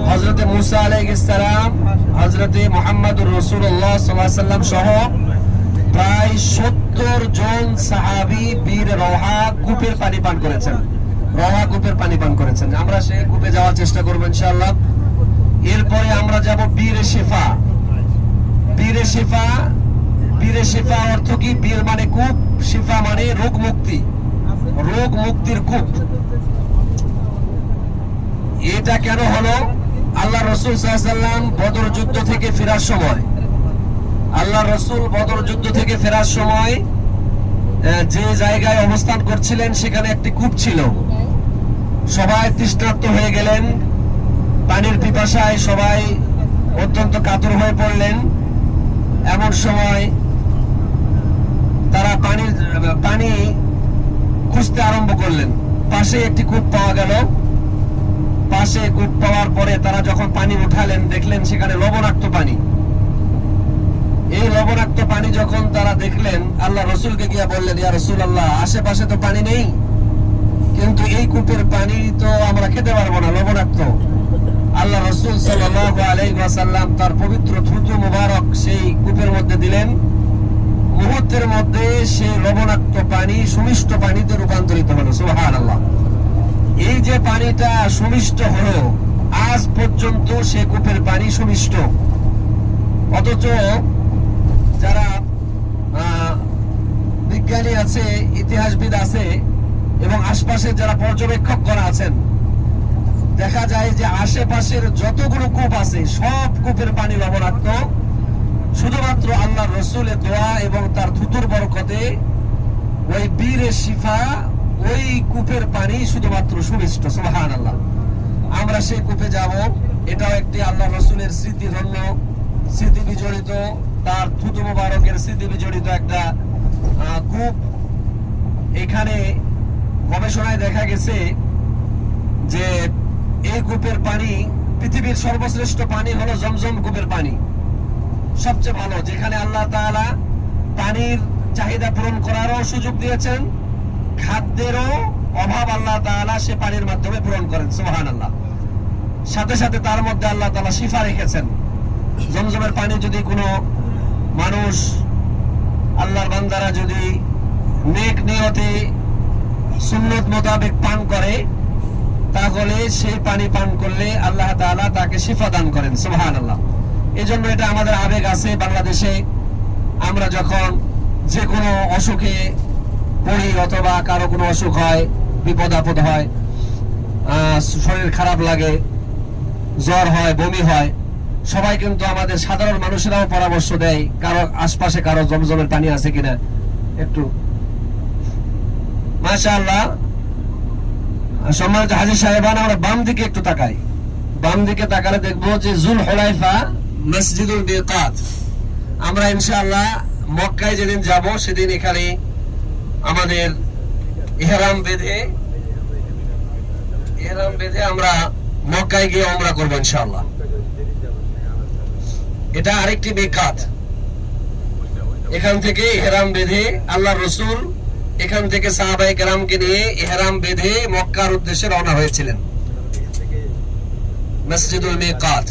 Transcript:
হযরতে মুসা আলাইহিস সালাম, হযরতে মুহাম্মদুর রাসূলুল্লাহ সাল্লাল্লাহু আলাইহি ওয়াসাল্লাম সহ প্রায় 70 জন সাহাবী বীর রওহা কূপের পানি পান করেছেন। রওহা কূপের পানি পান করেছেন। আমরা সেই কূপে যাওয়ার চেষ্টা করব ইনশাআল্লাহ। এরপরে আমরা যাব বীরে শিফা। বীরে শিফা, বীরে শিফা অর্থ কি? বীর মানে কূপ, শিফা মানে রোগ মুক্তি, রোগ মুক্তির কূপ। এটা কেন হলো? আল্লাহ রাসূল সাল্লাল্লাহু আলাইহি ওয়াসাল্লাম বদর যুদ্ধ থেকে ফেরার সময়, আল্লাহ রাসূল বদর যুদ্ধ থেকে ফেরার সময় যে জায়গায় অবস্থান করছিলেন সেখানে একটি কূপ ছিল। সবাই তৃষ্ণার্ত হয়ে গেলেন, পানির পিপাসায় সবাই অত্যন্ত কাতর হয়ে পড়লেন। এমন সময় তারা পানি খুঁজতে আরম্ভ করলেন। পাশে একটি কূপ পাওয়া গেল। পাশে কূপ পাওয়ার পরে তারা যখন পানি উঠালেন, দেখলেন সেখানে লবণাক্ত পানি। এই লবণাক্ত পানি যখন তারা দেখলেন, আল্লাহ রাসূলকে গিয়ে বললেন, ইয়া রাসূলুল্লাহ, আশেপাশে তো পানি নেই, কিন্তু এই কূপের পানি তো আমরা খেতে পারবো না, লবণাক্ত। আল্লাহ রাসূল সাল্লাল্লাহু আলাইহি ওয়াসাল্লাম তার পবিত্র থুতু মুবারক সেই কূপের মধ্যে দিলেন। মুহূর্তের মধ্যে সেই লবণাক্ত পানি সুমিষ্ট পানিতে রূপান্তরিত হলো। সুবহানাল্লাহ। এই যে পানিটা সুমিষ্ট হলো, আজ পর্যন্ত সে কূপের পানি সুমিষ্ট। অথচ যারা বিজ্ঞানী আছে, ইতিহাসবিদ আছে এবং আশপাশে যারা পর্যবেক্ষক করা আছেন, দেখা যায় যে আশেপাশের যতগুলো কূপ আছে সব কূপের পানি লবণাক্ত। শুধুমাত্র আল্লাহর রাসূলের দোয়া এবং তার থুতুর বরকতে ওই বীরে শিফা, ওই কূপের পানি শুধুমাত্র সুমিষ্ট। সুবহানাল্লাহ। আমরা সেই কূপে যাব। এটাও একটি আল্লাহ রাসূলের স্মৃতিধন্য, স্মৃতি বিজড়িত, তার থুতু মুবারকের স্মৃতি বিজড়িত একটা কূপ। এখানে গবেষণায় দেখা গেছে যে এই কূপের পানি, পৃথিবীর সর্বশ্রেষ্ঠ পানি হলো জমজম কূপের পানি, সবচেয়ে ভালো, যেখানে আল্লাহ তাআলা পানির চাহিদা পূরণ করারও সুযোগ দিয়েছেন, খাদ্যেরও অভাব আল্লাহ তাআলা সে পানির মাধ্যমে পূরণ করেন। সুবহানাল্লাহ। সাথে সাথে তার মধ্যে আল্লাহ তাআলা শিফা রেখেছেন। জমজমের পানি যদি কোনো মানুষ, আল্লাহর বান্দারা যদি নেক নিয়তে সুন্নত মোতাবেক পান করে, তাহলে সেই পানি পান করলে আল্লাহ তাআলা তাকে শিফা দান করেন। সুবহানাল্লাহ। এজন্য এটা আমাদের আবেগ আছে। বাংলাদেশে আমরা যখন যে কোনো অসুখে পড়ি অথবা কারো কোনো অসুখ হয়, বিপদ আপদ হয়, শরীর খারাপ লাগে, জ্বর হয়, বমি হয়, সবাই কিন্তু আমাদের সাধারণ মানুষেরাও পরামর্শ দেয় কারো আশপাশে কারো জমজমের পানি আছে কিনা একটু। মাশাআল্লাহ। সম্মানিত হাজী সাহেবান, আমরা বাম দিকে একটু তাকাই। বাম দিকে তাকালে দেখবো যে জুল হুলাইফা মসজিদুল মিকাত। আমরা ইনশাআল্লাহ মক্কায় যেদিন যাব সেদিন এখানে আমাদের ইহরাম বেঁধে আমরা মক্কায় গিয়ে উমরা করব ইনশাআল্লাহ। এটা আরেকটি মিকাত। এখান থেকে ইহরাম বেঁধে আল্লাহর রাসূল এখান থেকে সাহাবায়ে কেরামকে নিয়ে ইহরাম বেঁধে মক্কার উদ্দেশ্যে রওনা হয়েছিলেন, মসজিদুল মিকাত।